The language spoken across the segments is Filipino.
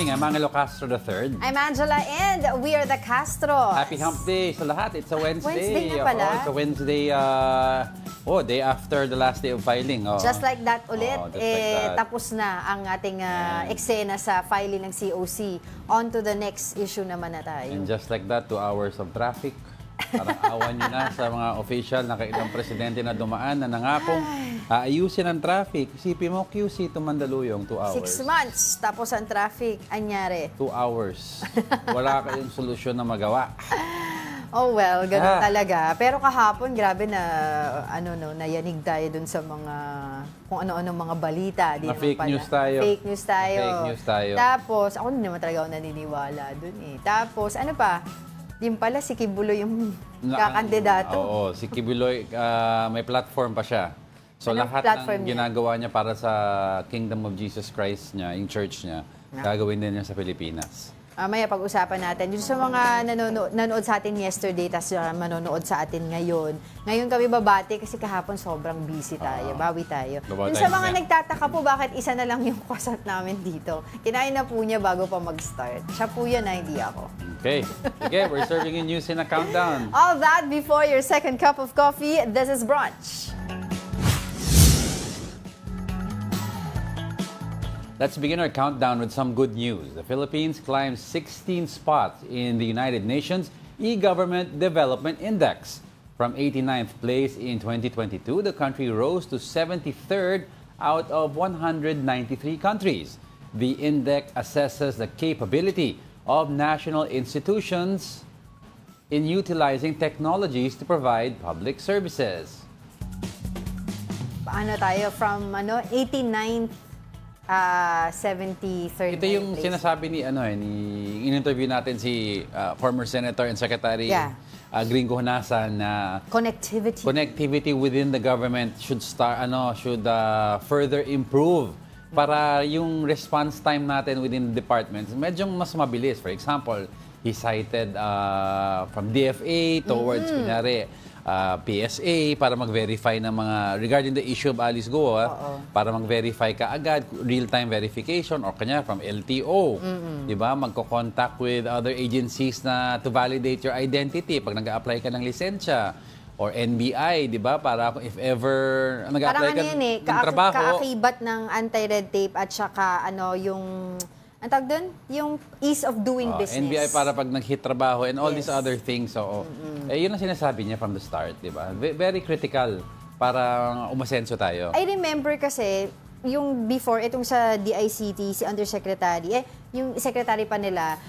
morning. I'm Angelo Castro III. I'm Angela and we are the Castros. Happy Hump Day sa lahat. It's a Wednesday. Wednesday na pala. It's a Wednesday, day after the last day of filing. Just like that ulit, like that. Tapos na ang ating eksena sa filing ng COC. On to the next issue naman na tayo. And just like that, 2 hours of traffic. Parang awan nyo na sa mga official na kailang presidente na dumaan na nangakong ayusin ang traffic. Isipin mo, QC to Mandaluyong, 2 hours. 6 months, tapos ang traffic, anyari. 2 hours. Wala kayong solusyon na magawa. Oh well, ganun talaga. Pero kahapon, grabe na, nayanig tayo dun sa mga, kung ano-ano mga balita. Na fake news tayo. Fake news tayo. Fake news tayo. Tapos, ako hindi naman talaga ako naniniwala dun eh. Tapos, ano pa? Din pala, si Kibuloy yung kakandidato. Oo, si Kibuloy, may platform pa siya. So lahat ng ginagawa niya para sa Kingdom of Jesus Christ niya, yung church niya, gagawin din niya sa Pilipinas. Maya pag-usapan natin. Yung sa mga nanonood sa atin yesterday, tapos manonood sa atin ngayon. Ngayon kami babati kasi kahapon sobrang busy tayo. Bawi tayo. Yung sa mga nagtataka po, bakit isa na lang yung kasat namin dito? Kinain na po niya bago pa mag-start. Siya po yun, hindi ako. Okay. Again, we're serving you news in a countdown. All that before your second cup of coffee. This is Brunch. Let's begin our countdown with some good news. The Philippines climbed 16 spots in the United Nations E-Government Development Index. From 89th place in 2022, the country rose to 73rd out of 193 countries. The index assesses the capability of national institutions in utilizing technologies to provide public services. Paano tayo from 89th 73rd. Ito yung sinasabi ni in-interview natin si former Senator and Secretary Gringo Honasan na connectivity within the government should further improve para yung response time natin within the departments medyo mas mabilis. For example, he cited from DFA towards kunyari PSA para mag-verify ng mga regarding the issue of Alice Go, para mag-verify ka agad, real-time verification or kanya from LTO, di ba? Magko-contact with other agencies na to validate your identity pag nag-a-apply ka ng lisensya or NBI, di ba? Para if ever nag-a-apply ka ng trabaho. Kaakibat ng anti-red tape at saka yung ang tawag doon? Yung ease of doing business. NBI para pag nag-hit trabaho and all these other things. So, yun ang sinasabi niya from the start, di ba? Very critical para umasenso tayo. I remember kasi, yung before, itong sa DICT, si Undersecretary, yung secretary pa nila,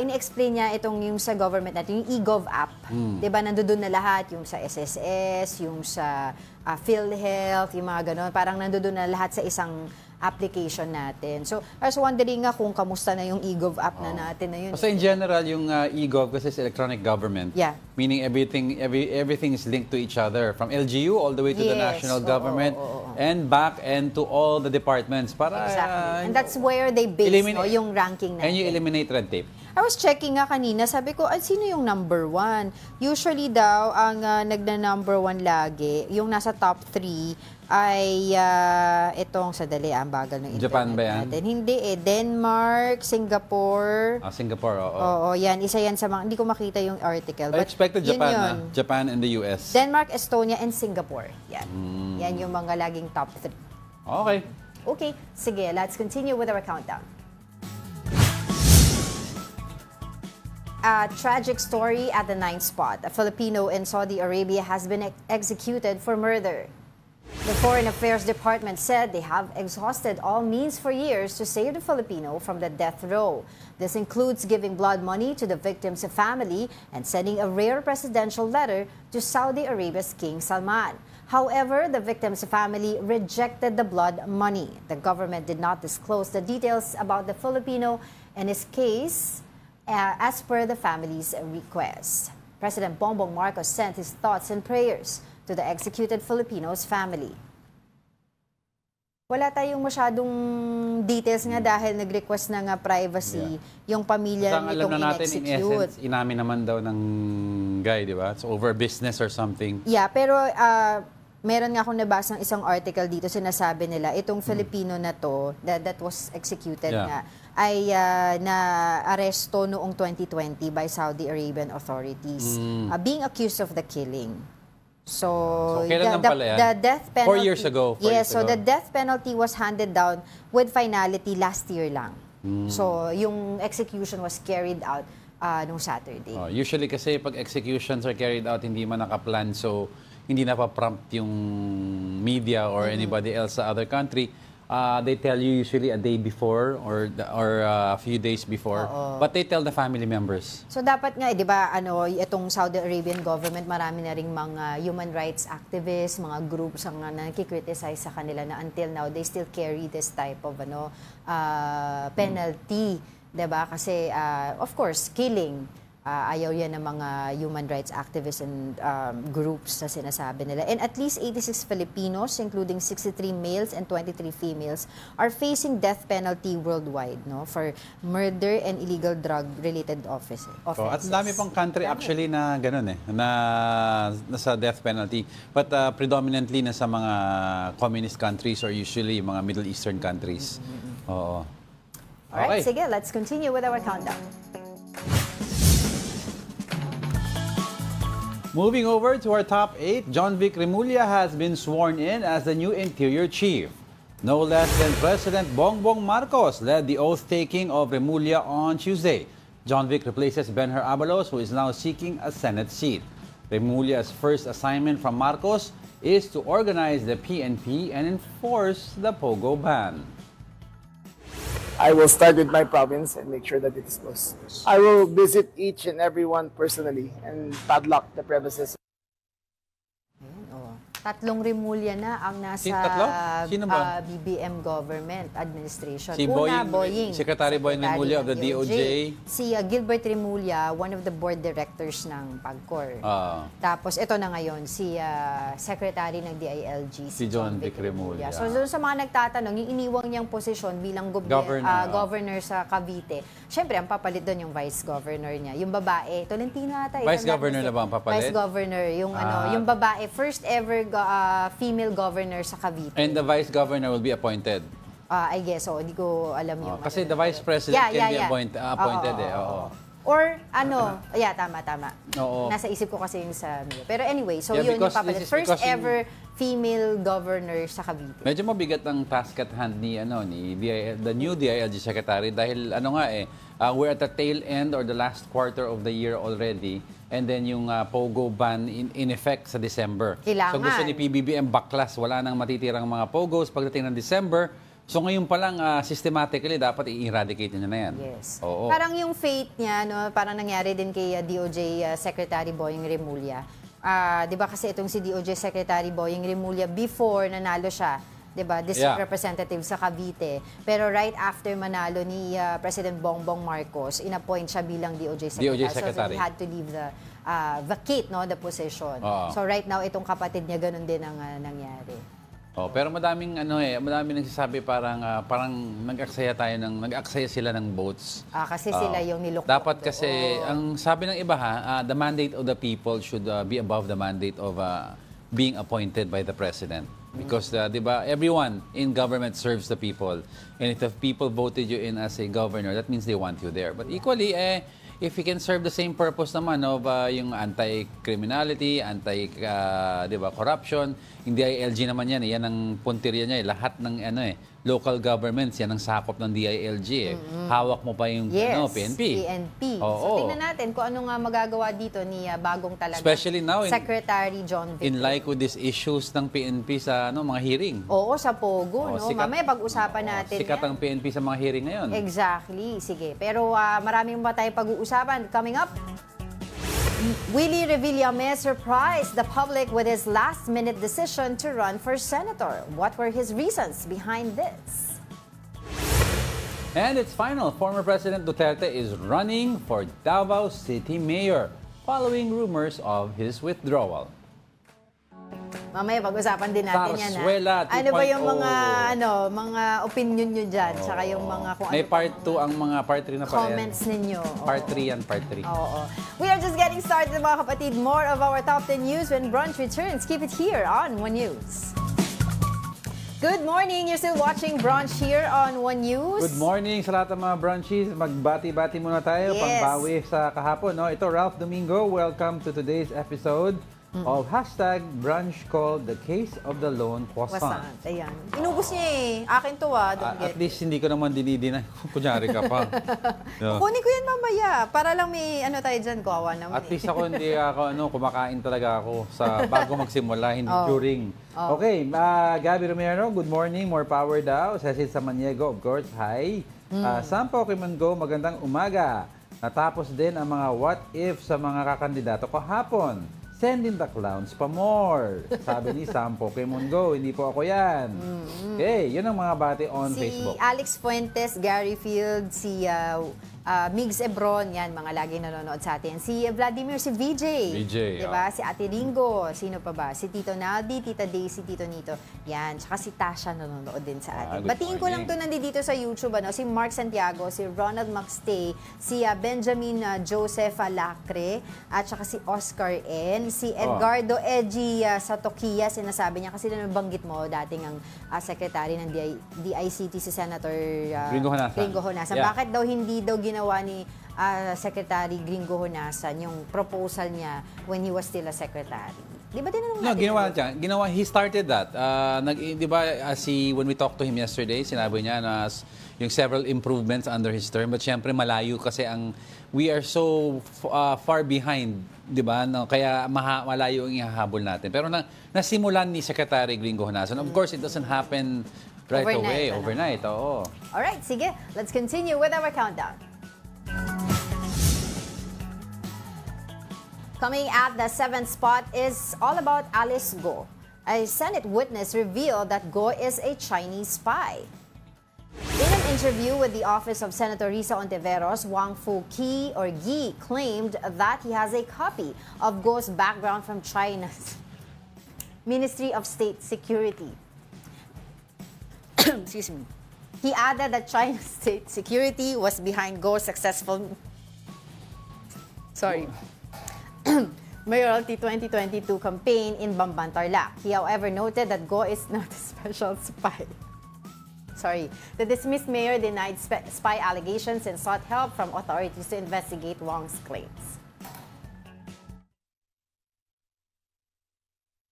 ini-explain niya itong yung sa government natin, yung eGov app. Di ba? Nandoon na lahat, yung sa SSS, yung sa PhilHealth, yung mga ganon. Parang nandoon na lahat sa isang application natin. So, I was wondering nga kung kamusta na yung eGov app na natin na yun. Kasi in general, yung eGov kasi is electronic government. Yeah. Meaning everything is linked to each other. From LGU all the way to the national government and back and to all the departments. Para, exactly. And that's where they base yung ranking natin. And you eliminate red tape. I was checking nga kanina, sabi ko, sino yung number 1? Usually daw, ang nagna-number 1 lagi, yung nasa top 3, ay itong, sadali, ang bagal ng internet Japan ba yan? natin. Hindi Denmark, Singapore. Singapore, oo. Oo, yan. Isa yan sa mga, hindi ko makita yung article. I expected Japan, Japan and the US. Denmark, Estonia, and Singapore. Yan. Yan yung mga laging top 3. Okay. Okay, sige, let's continue with our countdown. A tragic story at the 9th spot. A Filipino in Saudi Arabia has been executed for murder. The Foreign Affairs Department said they have exhausted all means for years to save the Filipino from the death row. This includes giving blood money to the victim's family and sending a rare presidential letter to Saudi Arabia's King Salman. However, the victim's family rejected the blood money. The government did not disclose the details about the Filipino and his case as per the family's request. President Bongbong Marcos sent his thoughts and prayers to the executed Filipino's family. Wala tayong masyadong details nga dahil nag-request na nga privacy yung pamilya nitong in in-execute. In essence, inamin naman daw ng guy, di ba? It's over business or something. Yeah, pero meron nga akong nabasang isang article dito, sinasabi nila, itong Filipino na to, that was executed nga, ay na-aresto noong 2020 by Saudi Arabian authorities, being accused of the killing. So, kailan lang pala yan? The death penalty... 4 years ago. Yes, so the death penalty was handed down with finality last year lang. So, yung execution was carried out nung Saturday. Usually kasi pag executions are carried out, hindi man nakaplan, so hindi napaprompt yung media or anybody else sa other country. They tell you usually a day before or a few days before. But they tell the family members. So dapat nga, di ba, itong Saudi Arabian government, marami na ring mga human rights activists, mga groups ang nakikriticize sa kanila na until now, they still carry this type of penalty. Diba? Kasi, of course, killing. Ayaw yan ng mga human rights activists and groups na sinasabi nila. And at least 86 Filipinos, including 63 males and 23 females, are facing death penalty worldwide, no, for murder and illegal drug-related offenses. At dami pang country actually na ganun na nasa death penalty. But predominantly nasa mga communist countries or usually mga Middle Eastern countries. Oo. Alright, sige, let's continue with our countdown. Moving over to our top 8, John Vic Remulla has been sworn in as the new Interior Chief. No less than President Bongbong Marcos led the oath-taking of Remulla on Tuesday. John Vic replaces Benhur Abalos, who is now seeking a Senate seat. Remulla's first assignment from Marcos is to organize the PNP and enforce the Pogo ban. I will start with my province and make sure that it is closed. I will visit each and every one personally and padlock the premises. Tatlong Remulla na ang nasa Sino ba? BBM government administration. Si Boying, Secretary Boying Remulla of the DOJ. Si Gilbert Remulla, one of the board directors ng PAGCOR. Tapos ito na ngayon, si Secretary ng DILG, si John Vic Remulla. So doon sa mga nagtatanong, yung iniwang niyang posisyon bilang governor sa Cavite, syempre ang papalit doon yung vice governor niya. Yung babae, Tolentino ata. Vice governor na ba ang papalit? Vice governor, yung babae, first ever female governor sa Cavite. And the vice governor will be appointed? I guess so. Hindi ko alam yung... Kasi the vice president can be appointed Or tama. Oo. Nasa isip ko kasi yung sa... Pero anyway, so yun yung because papalit. First ever female governor sa Cavite. Medyo mabigat ang task at hand ni the new DILG secretary dahil we're at the tail end or the last quarter of the year already. And then yung Pogo ban in effect sa December. Kailangan. So gusto ni PBBM baklas, wala nang matitirang mga Pogos pagdating ng December. So ngayon pa lang systematically dapat i-eradicate niya na yan. Yes. Oo. Parang yung fate niya, parang nangyari din kay DOJ Secretary Boying Remulla. 'Di ba kasi itong si DOJ Secretary Boying Remulla before nanalo siya, 'di ba? District representative sa Cavite. Pero right after manalo ni President Bongbong Marcos, inappoint siya bilang DOJ Secretary. So he had to leave vacate the position. So right now itong kapatid niya ganun din ang nangyari. Pero madaming nagsasabi parang nag-aksaya sila ng votes. Kasi sila yung niloko. Dapat kasi ang sabi ng iba the mandate of the people should be above the mandate of being appointed by the president. Because, di ba, everyone in government serves the people. And if the people voted you in as a governor, that means they want you there. But equally, if you can serve the same purpose naman of yung anti-criminality, corruption, yung DILG naman yan, yan ang puntirya niya. Lahat ng local governments, yan ang sakop ng DILG. Hawak mo pa yung PNP. So tingnan natin kung ano nga magagawa dito ni bagong talaga especially now, Secretary John Vic. In like with these issues ng PNP sa mga hearing. Oo, sa Pogo. Mamaya pag-usapan natin sikat ang PNP sa mga hearing ngayon. Exactly. Sige. Pero maraming ba tayo pag-uusapan? Coming up, Willie Revillame surprised the public with his last-minute decision to run for senator. What were his reasons behind this? And it's final. Former President Duterte is running for Davao City Mayor following rumors of his withdrawal. Mamaya pag-usapan din natin yan. Zarzuela 2.0. Ano ba yung mga opinion nyo dyan? Tsaka yung mga kung May ano part 2 ang mga part 3 na pa rin. comments ninyo. Part 3 yan, part 3. Oo. We are just getting started, mga kapatid. More of our top 10 news when brunch returns. Keep it here on One News. Good morning. You're still watching Brunch here on One News. Good morning sa lahat ng mga brunchies. Magbati-bati muna tayo. Yes. Pangbawi sa kahapon. No? Ito, Ralph Domingo. Welcome to today's episode of hashtag brunch called The Case of the Lone Croissant. Ayan. Inubos niya eh. Akin to don't At get least hindi ko naman dinidinay. Kunyari ka pa. Yeah. Kunin ko yan mamaya. Para lang may tayo dyan. Kawawa naman At least ako hindi ako kumakain talaga ako sa bago magsimula, hindi during. Okay, Gabby Romero, good morning, more power daw. Cecil Samaniego, of course, hi. Sam Pokemon Go, magandang umaga. Natapos din ang mga what if sa mga kakandidato kahapon. Send in the clowns pa more. Sabi ni Sam Pokemon Go, hindi po ako yan. Okay, yun ang mga bati on Facebook. Si Alex Fuentes, Gary Field, si Migs Ebron, yan, mga lagi nanonood sa atin. Si Vladimir, si VJ. Diba? Si Ate Ringo, sino pa ba? Si Tito Naldi, Tita Daisy, Tito Nito. Yan, tsaka si Tasha nanonood din sa atin. Batiin ko lang to nandito sa YouTube, si Mark Santiago, si Ronald Maxtay, si Benjamin Joseph Lacre, at tsaka si Oscar N, si Edgardo Edgy sa Tokia, sinasabi niya, kasi nabanggit mo, dating ang secretary ng DICT, si Senator Gringo Honasan. Yeah. Bakit daw hindi daw ginawa ni Secretary Gringo Honasan yung proposal niya when he was still a secretary? Di ba tinanong natin? Ginawa, he started that. Di ba, when we talked to him yesterday, sinabi niya na yung several improvements under his term, but syempre malayo kasi we are so far behind, di ba? No? Kaya malayo ang ihahabol natin. Pero nasimulan ni Secretary Gringo Honasan. Of course, it doesn't happen overnight. Oo. Alright, sige. Let's continue with our countdown. Coming at the 7th spot is all about Alice Go. A Senate witness revealed that Go is a Chinese spy. In an interview with the office of Senator Risa Ontiveros, Wang Fu-Ki or Yi claimed that he has a copy of Go's background from China's Ministry of State Security. Excuse me. He added that China's state security was behind Go's successful mayoralty 2022 campaign in Bamban, Tarlac. He, however, noted that Go is not a special spy. The dismissed mayor denied spy allegations and sought help from authorities to investigate Wang's claims.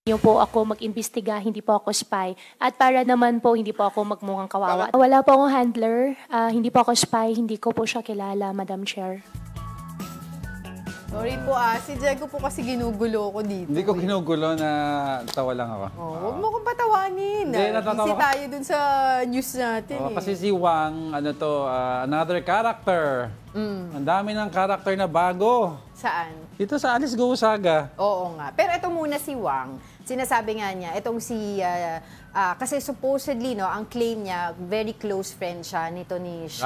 Yung po ako mag-imbestiga, hindi po ako spy. At para naman po, hindi po ako magmukhang kawawa. Wala po akong handler, hindi po ako spy, hindi ko po siya kilala, Madam Chair. Sorry po si Diego po kasi ginugulo ko dito. Hindi ko ginugulo, na tawa lang ako. Huwag mo kong patawanin. Busy tayo dun sa news natin. Kasi si Wang, another character. Ang dami ng character na bago. Saan? Dito sa Alice Go Saga. Oo nga. Pero ito muna si Wang. Sinasabi nga niya, itong kasi supposedly, ang claim niya, very close friend siya nito ni Xi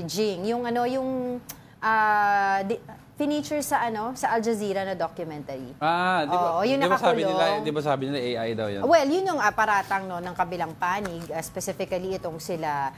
Jing. Yung feature sa Al Jazeera na documentary. Di ba sabi nila AI daw yan? Well, yun yung paratang ng kabilang panig, specifically itong sila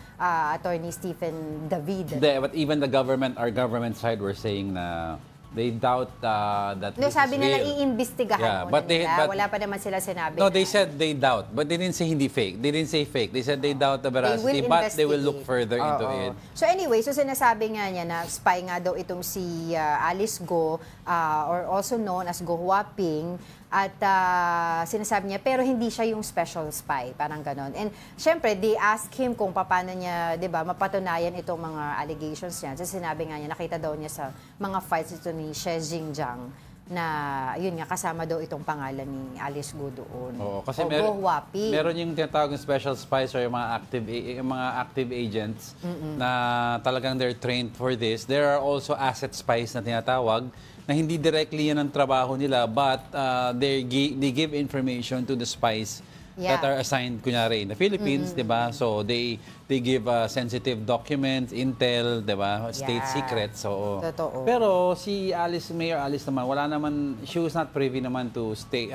Attorney Stephen David. But even our government side were saying na they doubt that this sabi is nila real. iimbestigahan muna nila. Wala pa naman sila sinabi. No, they said they doubt, but they didn't say hindi fake. They didn't say fake. They said they doubt the veracity, but they will look further into it. So anyway, sinasabi nga niya na spy nga daw itong si Alice Go, or also known as Go Huaping. At sinasabi niya, pero hindi siya yung special spy, parang ganon. And syempre, they asked him kung paano niya, di ba, mapatunayan itong mga allegations niya. So sinabi nga niya, nakita daw niya sa mga fights ito ni Xi Jinping na, yun nga, kasama daw itong pangalan ni Alice Go doon. Oo, kasi meron yung tinatawag ng special spies or yung mga active agents na talagang they're trained for this. There are also asset spies na tinatawag na hindi directly yan ang trabaho nila, but they give information to the spies Yeah. that are assigned, kunyari, in the Philippines, di ba? So, they give sensitive documents, intel, di ba? State Yeah. secrets. So, Totoo. pero si Mayor Alice naman, wala naman, she was not privy naman to state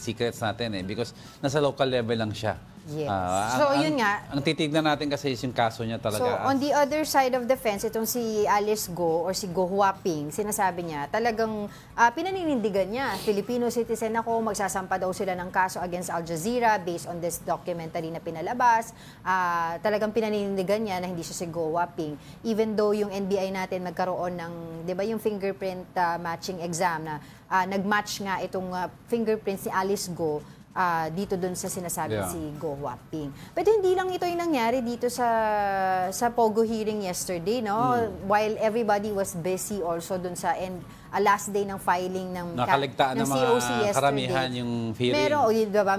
secrets natin because nasa local level lang siya. Yes. So, yun nga. Ang titignan natin kasi is yung kaso niya talaga. So, on the other side of the fence, itong si Alice Go or si Go Huaping, sinasabi niya, talagang pinaninindigan niya. Filipino citizen ako, magsasampa daw sila ng kaso against Al Jazeera based on this documentary na pinalabas. Talagang pinaninindigan niya na hindi siya si Go Huaping. Even though yung NBI natin nagkaroon ng, di ba, yung fingerprint matching exam na nag-match nga itong fingerprints ni Alice Go dito dun sa sinasabi si Go Huaping. Pero hindi lang ito yung nangyari dito sa Pogo hearing yesterday, no? While everybody was busy also dun sa last day ng filing ng nakaligtaan ng mga COC yesterday. karamihan yung hearing.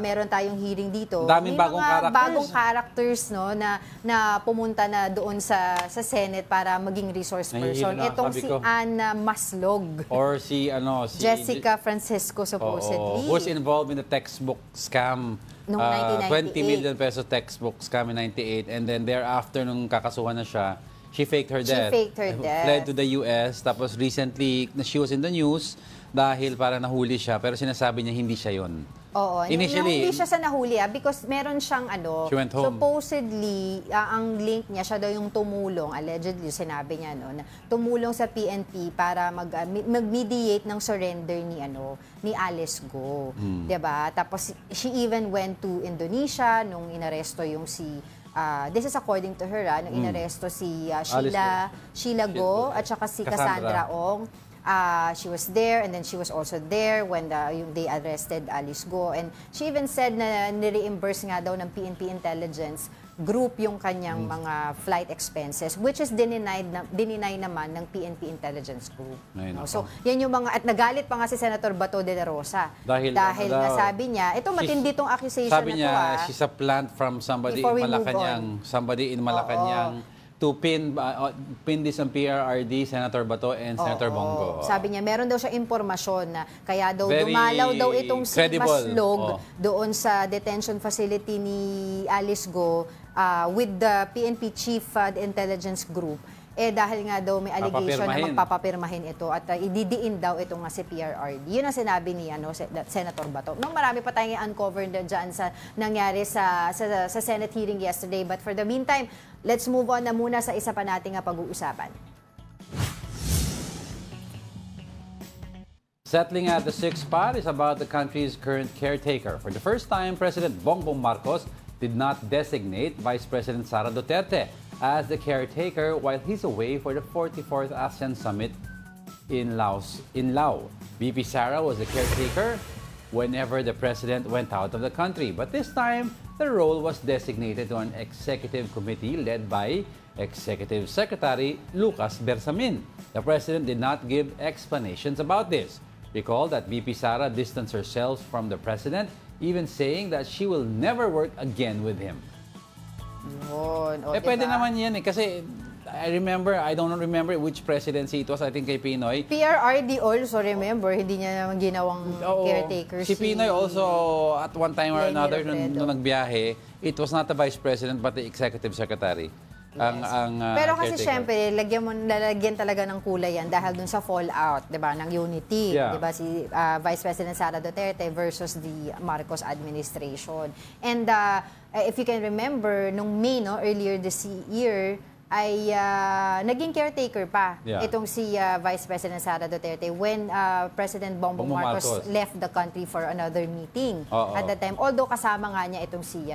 Meron tayong hearing dito. Daming may bagong mga characters. bagong characters, no, na pumunta na doon sa Senate para maging resource person. Nahihilo na, Itong sabi si ko. Anna Maslog. Or si Jessica Francisco supposedly. who's involved in the textbook scam. Noong 20 1998. million peso textbook scam in 98. And then thereafter, nung kakasuhan na siya, she faked her death. Fled to the US. Tapos recently, she was in the news dahil para nahuli siya. Pero sinasabi niya hindi siya yon. Oo. Initially, hindi siya sa nahuli because meron siyang she went home. supposedly, ang link niya, siya daw yung tumulong, allegedly, sinabi niya, no, na tumulong sa PNP para mag-mediate ng surrender ni Alice Go. 'Di ba? Tapos, she even went to Indonesia nung inaresto yung this is according to her, nung inaresto si Sheila Go at saka si Cassandra Ong. She was there and then she was also there when they arrested Alice Go. And she even said na ni-reimburse nga daw ng PNP Intelligence Group yung kanyang mga flight expenses, which is deny naman ng PNP Intelligence Group. So, yan yung mga, at nagalit pa nga si Senator Bato de la Rosa. Dahil nga sabi niya, ito matindi tong accusation sabi na niya, to. She's a plant from somebody in Malacanang, to pin this on PRRD, Senator Bato and Senator Bongo. Sabi niya, meron daw siya impormasyon na kaya daw dumalaw daw itong si Maslog doon sa detention facility ni Alice Go with the PNP Chief Intelligence Group. Dahil nga daw may allegation na magpapapirmahin ito at ididiin daw ito nga si PRRD. Yun ang sinabi ni Senator Bato. Marami pa tayong uncover na dyan sa nangyari sa Senate hearing yesterday. But for the meantime, let's move on na muna sa isa pa nating pag-uusapan. Settling at the sixth spot is about the country's current caretaker. For the first time, President Bongbong Marcos did not designate Vice President Sara Duterte as the caretaker while he's away for the 44th ASEAN Summit in Laos. VP Sara was the caretaker whenever the president went out of the country. But this time, the role was designated to an executive committee led by Executive Secretary Lucas Bersamin. The president did not give explanations about this. Recall that VP Sara distanced herself from the president, even saying that she will never work again with him. Pwede naman yan kasi I don't remember which presidency it was. I think kay Pinoy. PRRD also, remember, hindi niya naman ginawang caretaker. Si Pinoy also, at one time or another, nung nagbiyahe, it was not the vice president but the executive secretary. Pero kasi syempre, lalagyan talaga ng kulay yan dahil dun sa fallout, 'di ba, ng unity, 'di ba, si Vice President Sara Duterte versus the Marcos administration. And if you can remember, nung May, earlier this year, ay naging caretaker pa itong si Vice President Sara Duterte when President Bongbong Marcos left the country for another meeting at that time. Although kasama nga niya itong si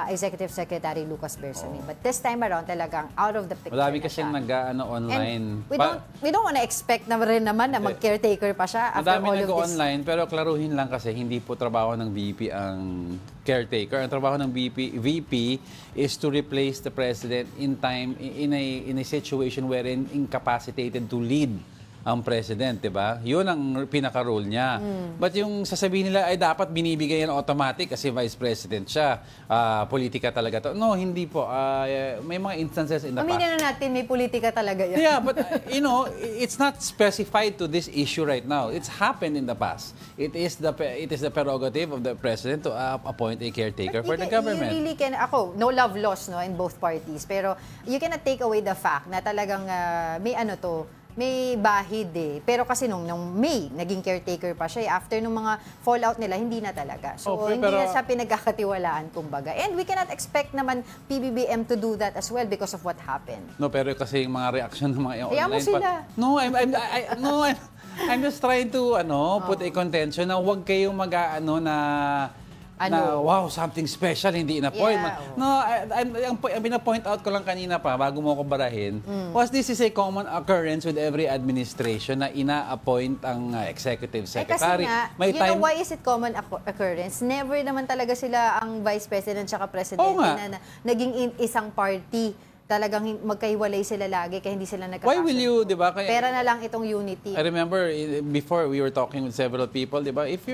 Executive Secretary Lucas Bersamin. But this time around talagang out of the picture. Madami kasing online. And we don't want to expect na rin naman na mag-caretaker pa siya after all of this. Madami nag-online, pero klaruhin lang kasi hindi po trabaho ng VP ang caretaker. Ang trabaho ng VP is to replace the president in a situation wherein incapacitated to lead ang president, di ba? Yun ang pinaka-role niya. But yung sasabihin nila ay dapat binibigay yan automatic kasi vice president siya. Politika talaga to. No, hindi po. May mga instances in the past. Aminin na natin, may politika talaga yan. Yeah, but it's not specified to this issue right now. It's happened in the past. It is the prerogative of the president to appoint a caretaker for the government. You really can, no love lost in both parties. Pero you cannot take away the fact na talagang may bahid Pero kasi nung May, naging caretaker pa siya. After nung mga fallout nila, hindi na talaga. So, hindi na siya pinagkakatiwalaan, kumbaga. And we cannot expect naman PBBM to do that as well because of what happened. No, pero kasi yung mga reaction ng mga online... Kaya mo sila. I'm just trying to put a contention na huwag kayong wow, something special, hindi in-appoint. Yeah, No, ang pina-point out ko lang kanina pa, bago mo ko barahin, was this is a common occurrence with every administration na ina-appoint ang executive secretary. Kasi nga, why is it common occurrence? Never naman talaga sila ang vice president at presidente na naging isang party. Talagang magkahiwalay sila lagi kaya hindi sila nagkakasya. Why will you, di ba? Pera na lang itong unity. I remember before we were talking with several people, di ba? If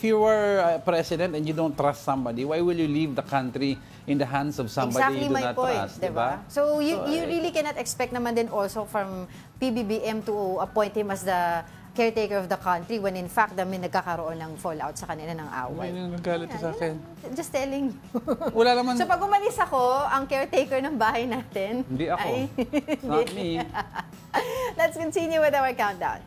you were president and you don't trust somebody, why will you leave the country in the hands of somebody you do not trust, di ba? So you really cannot expect naman din also from PBBM to appoint him as the caretaker of the country when in fact may nagkakaroon ng fallout sa kanila ng away. May nagalit sa akin. Just telling. Wala naman. So pag umalis ako, ang caretaker ng bahay natin. Hindi ako. It's not me. Let's continue with our countdown.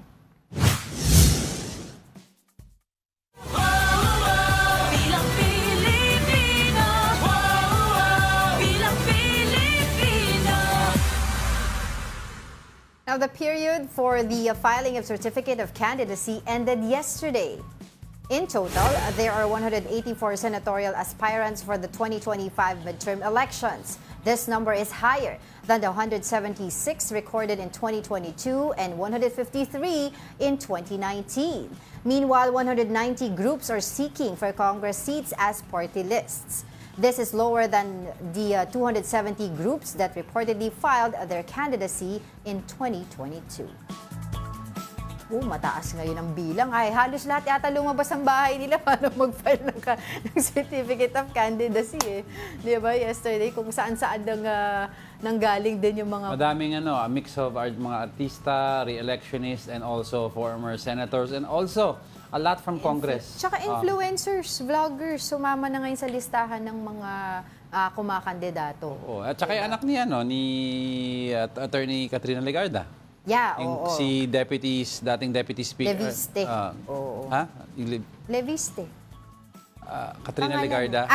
Now, the period for the filing of Certificate of Candidacy ended yesterday. In total, there are 184 senatorial aspirants for the 2025 midterm elections. This number is higher than the 176 recorded in 2022 and 153 in 2019. Meanwhile, 190 groups are seeking for Congress seats as party lists. This is lower than the 270 groups that reportedly filed their candidacy in 2022. Mataas ngayon ang bilang. Ay, halos lahat yata lumabas ang bahay nila para mag-file ng Certificate of Candidacy. Di ba? Yesterday, kung saan-saan nanggaling din yung mga... Madaming a mix of mga artista, re-electionists, and also former senators, and also a lot from Congress. Tsaka influencers, vloggers, sumama na ngayon sa listahan ng mga kumakandidato. At tsaka yung anak niya, ni Attorney Katrina Legarda. Yeah, Si dating Deputy Speaker. Leviste. Leviste. Katrina Legarda.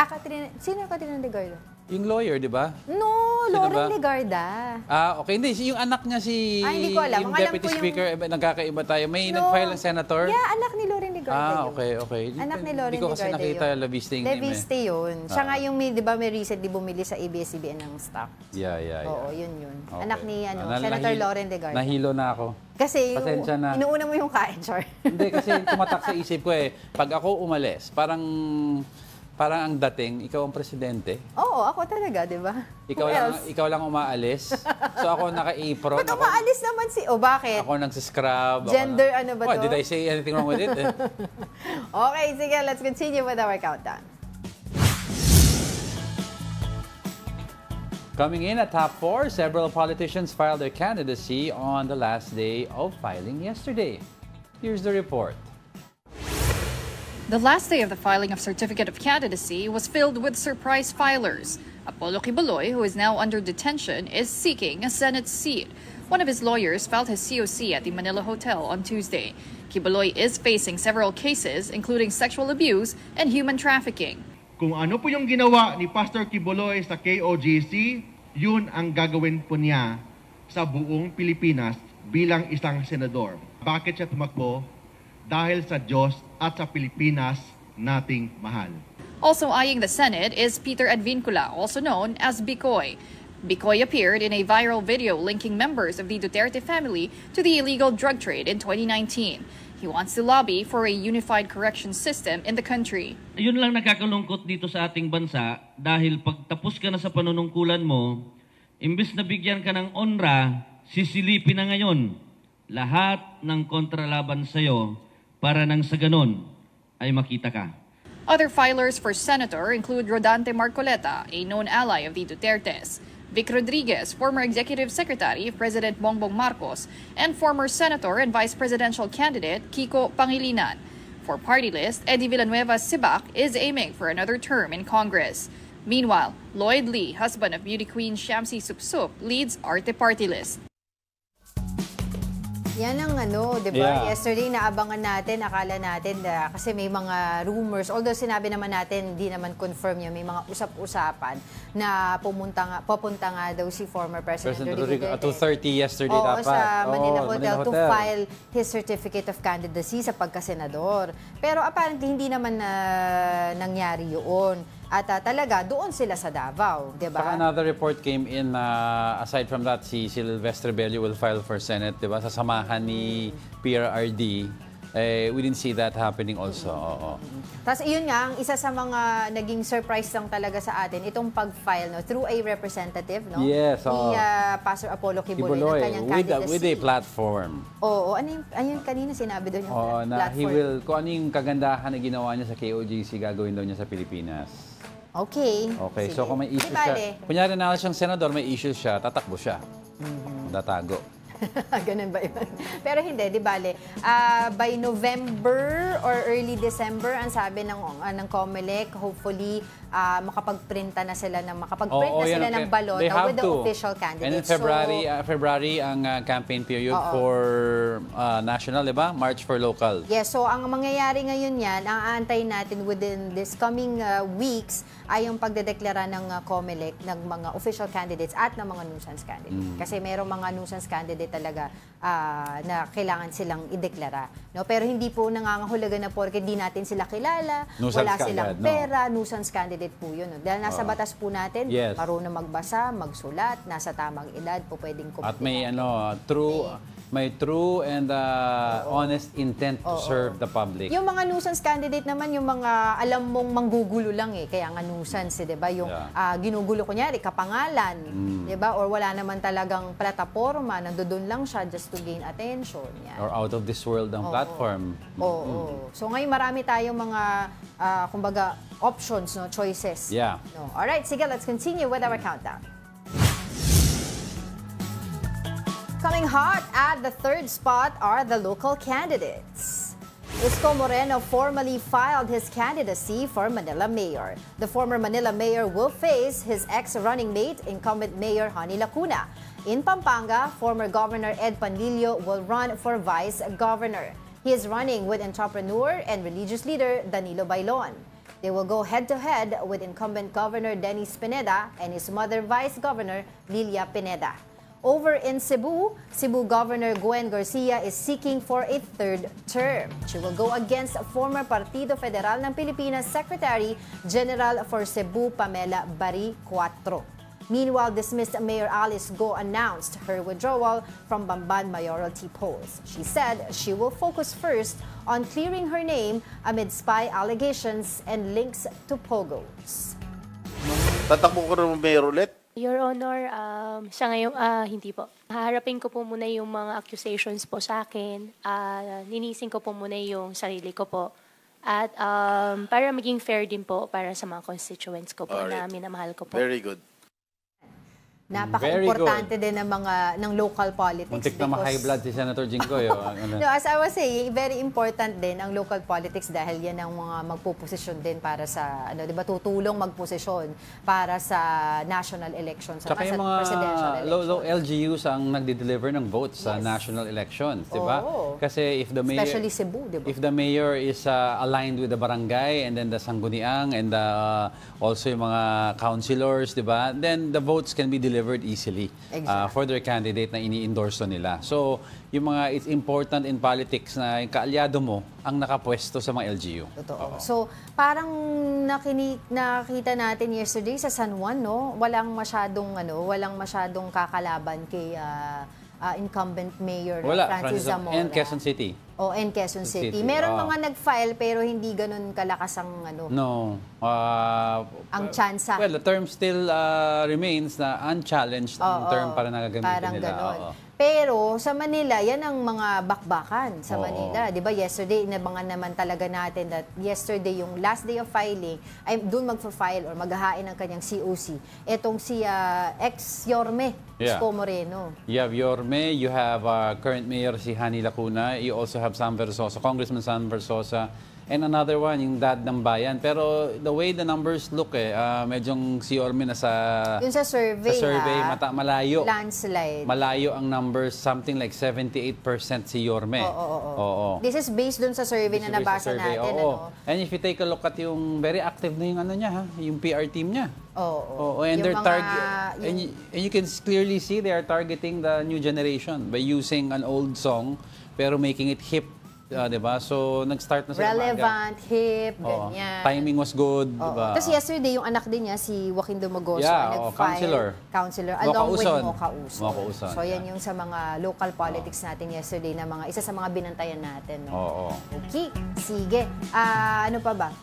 Sino Katrina Legarda? Yung lawyer, di ba? No, Loren Legarda. Okay. Hindi. Yung anak niya hindi ko alam. Yung Deputy Speaker, nagkakaiba tayo. May nag-file ng senator? Yeah, anak ni Loren Legarda okay. Anak ni Loren Legarda. Hindi ko kasi nakita Leviste yung name. Leviste yun. Siya nga yung, di ba, may recently bumili sa ABS-CBN ng stock. Yeah. Oo, yun. Okay. Anak ni Senator Loren Legarda. Nahilo na ako. Kasi inuuna mo yung kain, Char. Hindi, kasi tumatak sa isip ko pag ako umalis, parang ang dating, ikaw ang presidente. Oo, ako talaga, di ba? Ikaw lang umaalis. So ako naka-apron. Ba't umaalis naman bakit? Ako nagsiscrub. Gender, ba to? Did I say anything wrong with it? Okay, sige, let's continue with our countdown. Coming in at top 4, several politicians filed their candidacy on the last day of filing yesterday. Here's the report. The last day of the filing of Certificate of Candidacy was filled with surprise filers. Apollo Quiboloy, who is now under detention, is seeking a Senate seat. One of his lawyers filed his COC at the Manila Hotel on Tuesday. Quiboloy is facing several cases, including sexual abuse and human trafficking. Kung ano po yung ginawa ni Pastor Quiboloy sa KOJC, yun ang gagawin po niya sa buong Pilipinas bilang isang senador. Bakit siya tumakbo? Dahil sa Diyos at sa Pilipinas nating mahal. Also eyeing the Senate is Peter Advincula, also known as Bicoy. Bicoy appeared in a viral video linking members of the Duterte family to the illegal drug trade in 2019. He wants to lobby for a unified correction system in the country. Yun lang nakakalungkot dito sa ating bansa dahil pag tapos ka na sa panunungkulan mo, imbes na bigyan ka ng onra, sisilipin na ngayon lahat ng kontralaban sa'yo para nang sa ganon ay makita ka. Other filers for senator include Rodante Marcoleta, a known ally of the Dutertes, Vic Rodriguez, former executive secretary of President Bongbong Marcos, and former senator and vice presidential candidate Kiko Pangilinan. For party list, Eddie Villanueva Sibac is aiming for another term in Congress. Meanwhile, Lloyd Lee, husband of beauty queen Shamsi Supsup, leads Arte party list. Yan ang di ba? Yeah. Yesterday naabangan natin, akala natin kasi may mga rumors. Although sinabi naman natin, hindi naman confirm yun. May mga usap-usapan na pupunta nga daw si former President Rodrigo At Duterte. 2:30 yesterday dapat. Sa Manila Oo, Hotel to file his certificate of candidacy sa pagkasenador. Pero apparently hindi naman nangyari yun. At talaga, doon sila sa Davao, di ba? Saka another report came in, aside from that, si Silvestre Bello will file for Senate, di ba? Sa samahan ni PRRD. We didn't see that happening also. Tapos yun nga, ang isa sa mga naging surprise lang talaga sa atin, itong pag-file through a representative, no? Yes, ni Pastor Apollo Kibuloy, ng kanyang candidacy. With a platform. Oo, ano yung kanina sinabi doon yung Na platform? he will, kung ano yung kagandahan na ginawa niya sa KOGC, gagawin daw niya sa Pilipinas. Okay. Okay, Sige. so kung may issue siya, kunyari na siyang senador, may issue siya, tatakbo siya. Datago. Ganun ba yun? Pero hindi, di bale. By November or early December, ang sabi ng COMELEC, hopefully makapagprinta na sila ng balota with the official candidates. And in February ang campaign period for national, di ba? March for local. Yes, so ang mangyayari ngayon yan, ang aantay natin within this coming weeks ay yung pagdedeklara ng COMELEC ng mga official candidates at ng mga nuisance candidates. Kasi mayroong mga nuisance candidate talaga na kailangan silang ideklara. No? Pero hindi po nangangahulugan na porke di natin sila kilala, wala silang pera, nuisance candidate po yun. No? Dahil nasa batas po natin, marunong magbasa, magsulat, nasa tamang edad po pwedeng kumpitin. At may true and honest intent to serve the public. Yung mga nuisance candidate naman, yung mga alam mong manggugulo lang kaya nga nuisance, di ba? Yung ginugulo kunyari, kapangalan, di ba? Or wala naman talagang plataforma, nandoon lang siya just to gain attention. Yan. Or out of this world ang platform. So ngayon marami tayong mga, kumbaga, options, no, choices. Yeah. No. Alright, sige, let's continue with our countdown. Coming hot at the third spot are the local candidates. Isko Moreno formally filed his candidacy for Manila Mayor. The former Manila Mayor will face his ex-running mate, incumbent Mayor Honey Lacuna. In Pampanga, former Governor Ed Panlilio will run for Vice Governor. He is running with entrepreneur and religious leader Danilo Bailon. They will go head-to-head with incumbent Governor Dennis Pineda and his mother Vice Governor Lilia Pineda. Over in Cebu, Cebu Governor Gwen Garcia is seeking for a third term. She will go against former Partido Federal ng Pilipinas Secretary General for Cebu Pamela Bari Cuatro. Meanwhile, dismissed Mayor Alice Go announced her withdrawal from Bamban mayoralty polls. She said she will focus first on clearing her name amid spy allegations and links to Pogos. Tatakbo ko rin mayor ulit? Your Honor, sa ngayon, hindi po. Haharapin ko po muna yung mga accusations po sa akin. Linisin ko po muna yung sarili ko po. At para maging fair din po para sa mga constituents ko po na minamahal ko po. Very good. Napaka-importante din ng local politics. Muntik na ma-high blood si Senator Jinggoy. No, as I was saying, very important din ang local politics dahil yan ang mga magpuposisyon din para sa, di ba, tutulong magposisyon para sa national elections, sa presidential elections. Low LGUs ang nagde-deliver ng votes sa national elections, di ba? Kasi if the mayor, especially Cebu, di ba? If the mayor is aligned with the barangay and then the sangguniang and also yung mga councilors, di ba? Then the votes can be delivered easily for their candidate na ini-endorse nila. So, yung mga it's important in politics na yung kaalyado mo ang nakapwesto sa mga LGU. Totoo. So, parang nakita natin yesterday sa San Juan, no? Walang masyadong kakalaban kay incumbent Mayor Francis Zamora. And Quezon City. And Quezon City. Meron mga nag-file pero hindi ganun kalakas ang No. ang tsansa. Well, the term still remains na unchallenged ang term para nagagamitin parang nila. Ganon. Pero sa Manila, yan ang mga bakbakan sa Manila. Di ba yesterday, inabangan naman talaga natin that yesterday, yung last day of filing, ay doon magpa-file or maghahain ng kanyang COC. Etong si ex-Yorme, Isko Moreno. You have Yorme, you have current mayor si Hani Lacuna, you also have Sam Versosa, Congressman Sam Versosa, and another one, yung dad ng bayan. Pero the way the numbers look medyong si Yorme na sa Yun sa survey, malayo. Landslide. Malayo ang numbers, something like 78% si Yorme. Oo. This is based dun sa survey na nabasa natin. Ano? And if you take a look at yung very active na yung ano niya, yung PR team niya. Oo. And Yung they're and you can clearly see they are targeting the new generation by using an old song pero making it hip. Diba? So, nag-start na sila relevant, hip, ganyan. Timing was good. Diba? Tapos yesterday, yung anak din niya, si Joaquin Dumagoso, counselor. Along with Mocha Uson. So, yan yung sa mga local politics natin yesterday na isa sa mga binantayan natin. No? Okay, sige. Ano pa ba?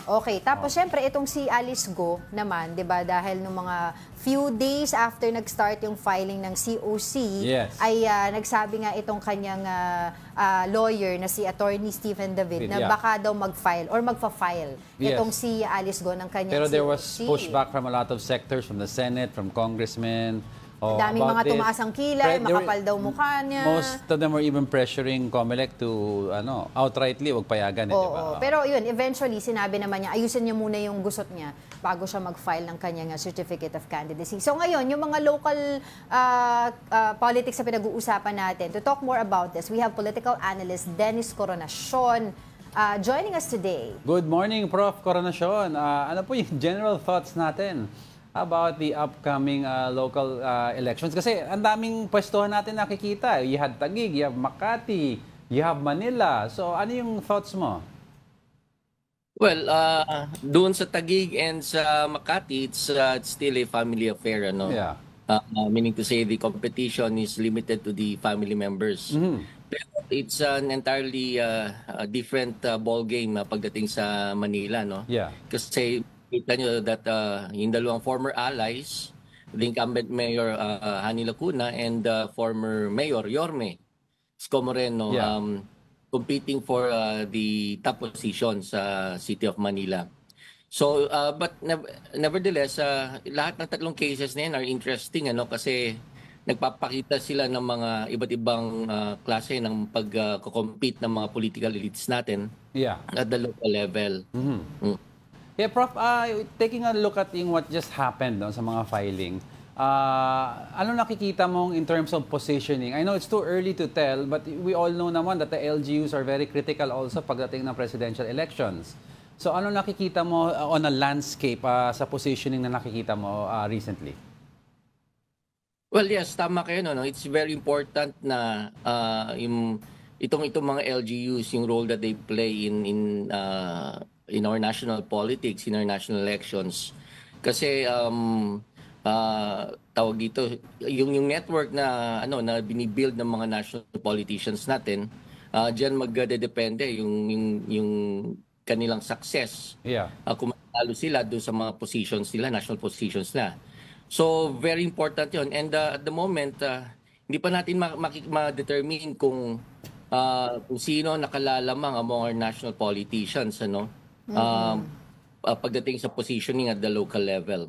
Okay, tapos syempre itong si Alice Go naman, 'di ba, dahil nung mga few days after nag-start yung filing ng COC, ay nagsabi nga itong kanyang lawyer na si Attorney Stephen David na baka daw mag-file or magfa-file itong si Alice Go ng kanyang Pero there was COC. pushback from a lot of sectors, from the Senate, from congressmen. Daming mga tumaas ang kilay, makapal daw mukha niya. Most of them were even pressuring COMELEC to outrightly wag payagan. Diba? Pero yun, eventually sinabi naman niya, ayusin niya muna yung gusot niya bago siya mag-file ng kanyang Certificate of Candidacy. So ngayon, yung mga local politics na pinag-uusapan natin, to talk more about this, we have political analyst Dennis Coronacion joining us today. Good morning, Prof. Coronacion. Ano po yung general thoughts natin about the upcoming local elections? Kasi ang daming pwestuhan natin nakikita. You had Taguig, you have Makati, you have Manila. So ano yung thoughts mo? Well, doon sa Taguig and sa Makati, it's still a family affair, ano? Yeah. Meaning to say the competition is limited to the family members. Pero it's an entirely different ball game pagdating sa Manila, no? Yeah. Kasi kita nyo that yung dalawang former allies, the incumbent Mayor Hani Lacuna and former Mayor Yorme Isko Moreno, competing for the top position sa City of Manila. So, but nevertheless, lahat ng tatlong cases na yan are interesting, ano, kasi nagpapakita sila ng mga iba't ibang klase ng pag-compete ng mga political elites natin at the local level. Yeah, Prof, taking a look at what just happened sa mga filing, ano nakikita mong in terms of positioning? I know it's too early to tell, but we all know naman that the LGUs are very critical also pagdating ng presidential elections. So ano nakikita mo on a landscape sa positioning na nakikita mo recently? Well, yes, tama kayo. No? It's very important na itong mga LGUs, yung role that they play in our national politics, in our national elections. Kasi tawag dito, yung network na na binibuild ng mga national politicians natin, diyan magdedepende yung kanilang success. Kung matalo sila doon sa mga positions nila, national positions nila. So very important 'yon. And at the moment, hindi pa natin ma-determine kung sino nakalalamang among our national politicians, pagdating sa positioning at the local level.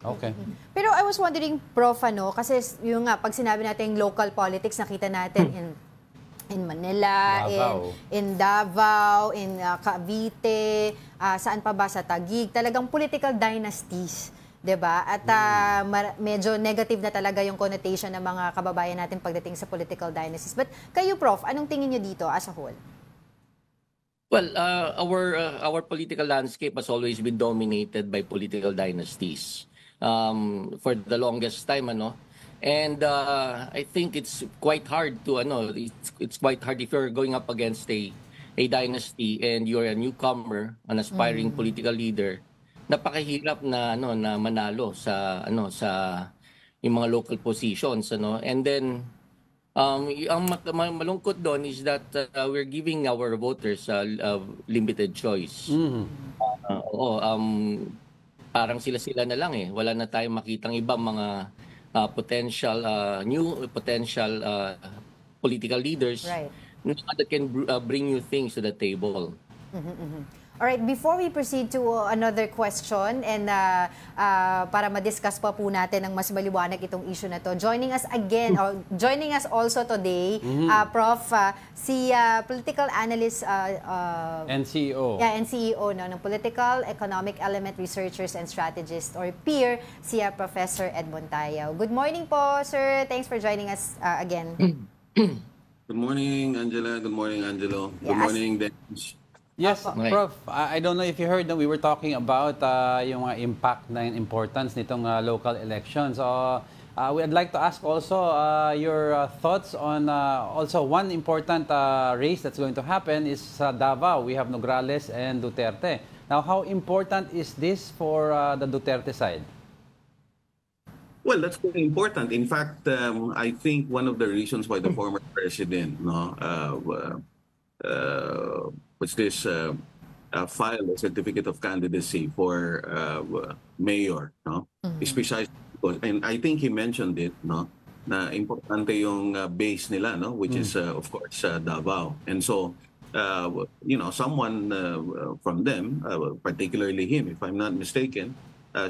Okay. Pero I was wondering, Prof, kasi yung pag sinabi natin local politics, nakita natin in Manila, in Davao, in Cavite, saan pa ba sa Taguig, talagang political dynasties. 'Di ba? At medyo negative na talaga yung connotation ng mga kababayan natin pagdating sa political dynasties. But kayo, Prof, anong tingin niyo dito as a whole? Well, our political landscape has always been dominated by political dynasties for the longest time, and I think it's quite hard to it's quite hard if you're going up against a dynasty and you're a newcomer, an aspiring political leader. Napakahirap na na manalo sa yung mga local positions, and then ang malungkot doon is that we're giving our voters limited choice. Parang sila na lang wala na tayong makitang ibang mga potential new potential political leaders Right. that can bring new things to the table. All right, before we proceed to another question and para ma-discuss pa po natin ng mas maliwanag itong issue na to, joining us again, or joining us also today, Prof, si political analyst And CEO. Yeah, and CEO no, ng Political Economic Element Researchers and Strategists or PEER, si Professor Edmond Tayaw. Good morning po, sir. Thanks for joining us again. Good morning, Angela. Good morning, Angelo. Good Yes. morning, Dennis. Yes, Okay. Prof. I don't know if you heard, no, we were talking about yung impact na importance nitong local elections. I'd like to ask also your thoughts on also one important race that's going to happen is sa Davao. We have Nograles and Duterte. Now, how important is this for the Duterte side? Well, that's very important. In fact, I think one of the reasons why the former president, filed a certificate of candidacy for mayor, especially because, and I think he mentioned it, na importante yung base nila, which is of course Davao, and so someone from them, particularly him, if I'm not mistaken,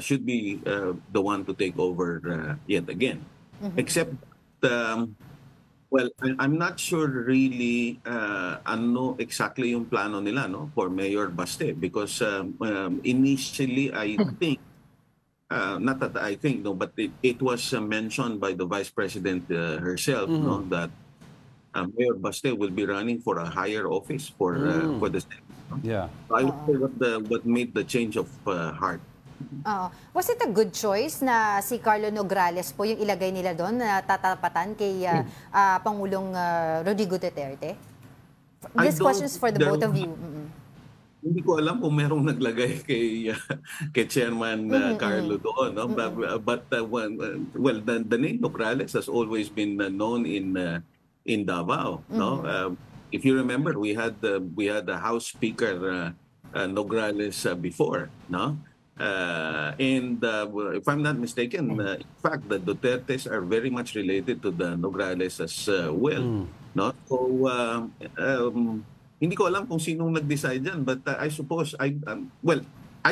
should be the one to take over yet again. Except. Well, I'm not sure really ano exactly yung plano nila for Mayor Baste because initially I think, not that I think, but it was mentioned by the Vice President herself that Mayor Baste will be running for a higher office for the state. Yeah. So I would say what made the change of heart. Was it a good choice na si Carlo Nograles po yung ilagay nila doon na tatapatan kay Pangulong Rodrigo Duterte? This question is for the both of you. Hindi ko alam kung merong naglagay kay Chairman Carlo doon. But the name Nograles has always been known in Davao. If you remember, we had the House Speaker Nograles before. And if I'm not mistaken, in fact, the Dutertes are very much related to the Nograles as well. So, hindi ko alam kung sinong nag-decide dyan, but I suppose, I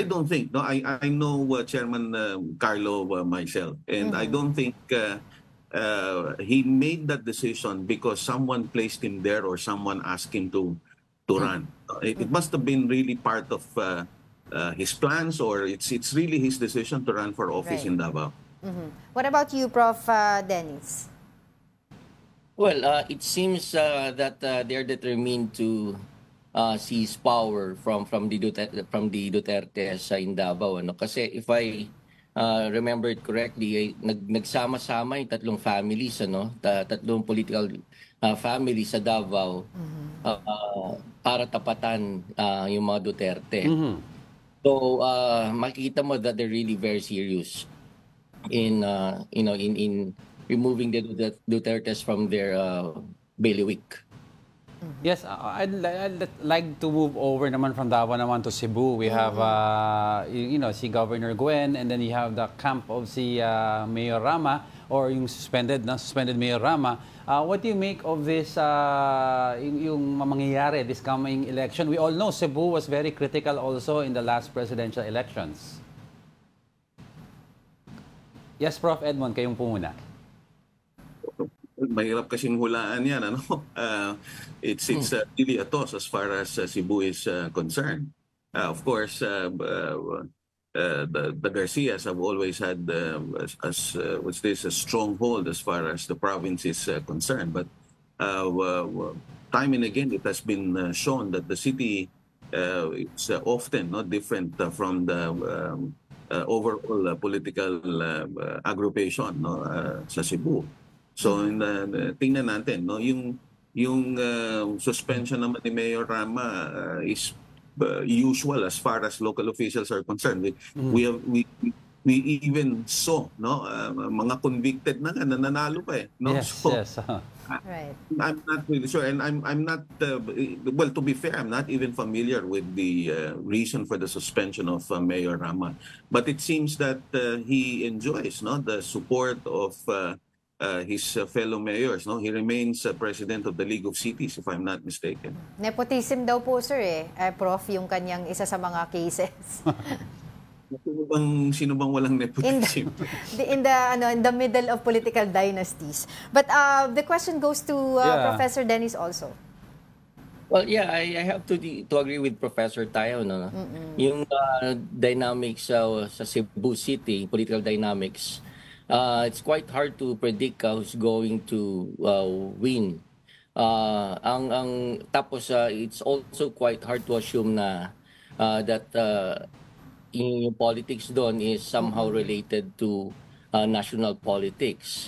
don't think. I know Chairman Carlo myself, and I don't think he made that decision because someone placed him there or someone asked him to run. It must have been really part of his plans, or it's really his decision to run for office in Davao. What about you, Prof. Dennis? Well, it seems that they're determined to seize power from the Dutertes in Davao. Kasi if I remember it correctly, nagsama-sama yung tatlong families, tatlong political families sa Davao para tapatan yung mga Duterte. So makikita mo that they're really very serious in removing the Dutertes from their bailiwick. Yes, I'd like to move over naman from Davao naman to Cebu. We have si Governor Guen, and then you have the camp of si Mayor Rama, or yung suspended Mayor Rama. What do you make of this, yung mangyayari this coming election? We all know Cebu was very critical also in the last presidential elections. Yes, Prof. Edmond, kayong po muna. Mahirap kasing hulaan yan. It's really a toss as far as Cebu is concerned. Of course, the Garcias have always had a stronghold as far as the province is concerned. But time and again, it has been shown that the city is often not different from the overall political aggravation sa Cebu. So tingnan natin, yung suspension naman ni Mayor Rama is usual as far as local officials are concerned. We we even saw, no, mga convicted na nga nananalo pa, no? Yes, So, yes. Right. I'm not really sure, and I'm not. Well, to be fair, I'm not even familiar with the reason for the suspension of Mayor Rama. But it seems that he enjoys, no, the support of his fellow mayors. No, he remains president of the League of Cities, if I'm not mistaken. Nepotism daw po, sir, Prof, yung kanyang isa sa mga cases. Sino bang walang nepotism? in the middle of political dynasties. But the question goes to Professor Dennis also. Well, yeah, I have to agree with Professor Tayo, no. Yung dynamics sa Cebu City, political dynamics, it's quite hard to predict who's going to win. Tapos it's also quite hard to assume na that yung politics doon is somehow related to national politics.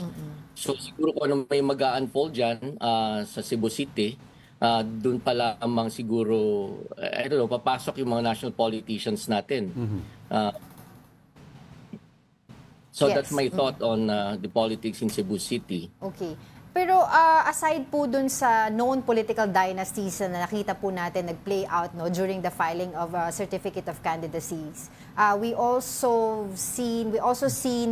So siguro kung ano may mag-unfold dyan sa Cebu City, doon pa lamang siguro, I don't know, papasok yung mga national politicians natin. So Yes. that's my thought on the politics in Cebu City. Okay. Pero aside po dun sa known political dynasties na nakita po natin nag-play out during the filing of certificate of candidacies, we also seen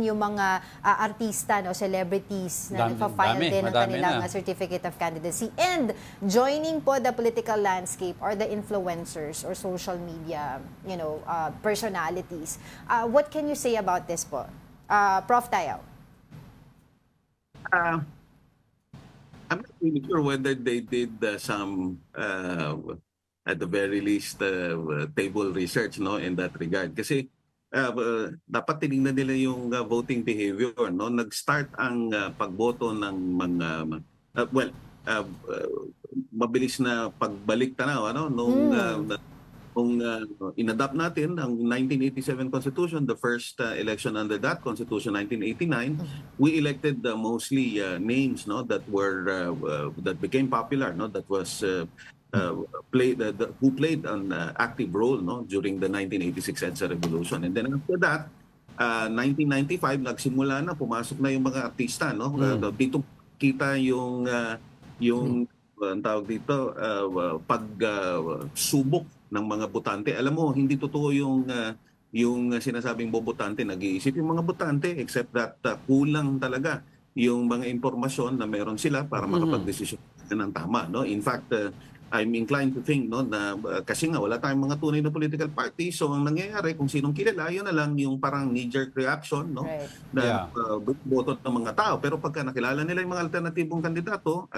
yung mga artista, celebrities na nagpa-file din ng kanilang certificate of candidacy. And joining po the political landscape or the influencers or social media, personalities. What can you say about this po? Prof. Tayo. I'm not really sure whether they did some, at the very least, table research, no, in that regard. Kasi dapat tinignan nila yung voting behavior, no. Nag-start ang pagboto ng mga mabilis na pagbalik tanaw, ano, nung inadapt natin ang 1987 Constitution, the first election under that Constitution, 1989, we elected mostly names, no, that were that became popular, no, that was who played an active role, no, during the 1986 EDSA Revolution. And then after that, 1995 nagsimula na, pumasok na yung mga artista, no. Dito kita yung ang tawag dito, pagsubok ng mga botante. Alam mo, hindi totoo yung sinasabing bobotante, nag-iisip yung mga botante, except that kulang talaga yung mga impormasyon na meron sila para makapag-desisyon ng tama, no. In fact, I'm inclined to think, no, na kasi nga wala tayong mga tunay na political party, so ang nangyayari kung sinong kilala, yun na lang yung parang knee-jerk reaction, no, na boto ng mga tao. Pero pagka nakilala nila yung mga alternatibong kandidato,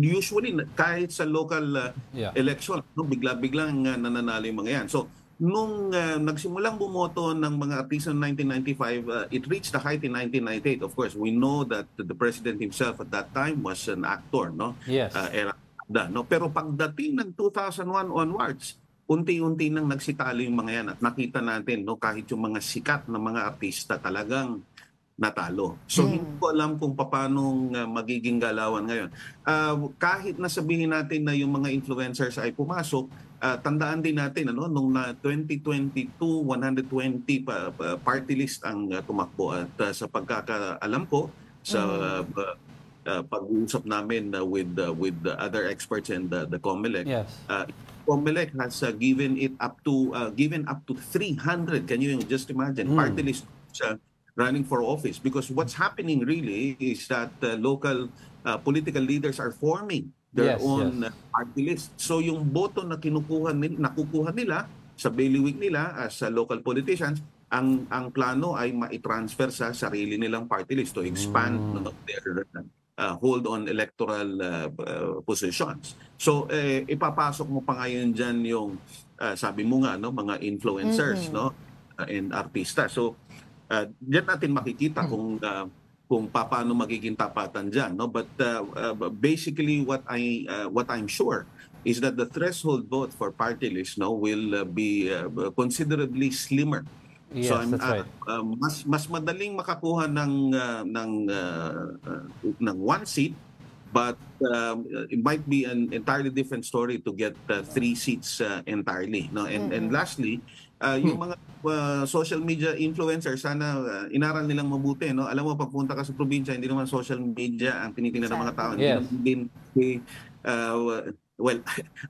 usually kahit sa local election, no, bigla-biglang nananalo yung mga yan. So nung nagsimulang bumoto ng mga artista ng 1995, it reached the height in 1998. Of course, we know that the president himself at that time was an actor, no. Yes. No? Pero pagdating ng 2001 onwards, unti-unti nang nagsitalo yung mga yan at nakita natin, no, kahit yung mga sikat na mga artista talagang natalo. So hindi ko alam kung paano magiging galawan ngayon. Kahit nasabihin natin na yung mga influencers ay pumasok, tandaan din natin, ano, nung 2022, 120 party list ang tumakbo at sa pagkakaalam ko sa pag-uusap namin with other experts and the COMELEC. Yes. COMELEC has given up to 300. Can you just imagine? Party list running for office, because what's happening really is that local political leaders are forming their own party list. So yung boto na nakukuha nila sa bailiwick nila as local politicians, ang plano ay ma-transfer sa sarili nilang party list to expand their hold on electoral positions. So ipapasok mo pa ngayon diyan yung sabi mo nga, no, mga influencers, no, and artista. So diyan natin makikita kung paano magiging tapatan diyan, no. But basically what I'm sure is that the threshold vote for party list, no, will be considerably slimmer. Yes, so that's right. Mas madaling makakuha ng one seat But it might be an entirely different story to get 3 seats entirely. No? And lastly, yung mga social media influencers, sana inaral nilang mabuti. No? Alam mo, pagpunta ka sa probinsya, hindi naman social media ang tinitingnan ng mga tao. Hindi Yes. naman din, well,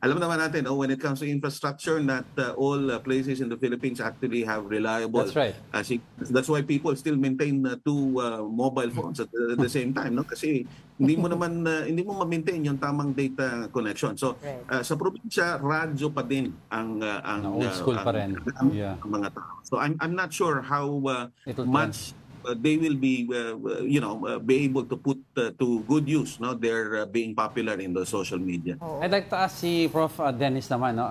alam naman natin, when it comes to infrastructure, not all places in the Philippines actually have reliable. That's right. That's why people still maintain 2 mobile phones at the same time, no? Kasi hindi mo naman hindi mo ma-maintain yung tamang data connection. So sa probinsya, radyo pa din ang old school pa rin. ang mga tao. So I'm not sure how much they will be be able to put to good use their being popular in the social media. I'd like to ask si Prof. Dennis naman. No?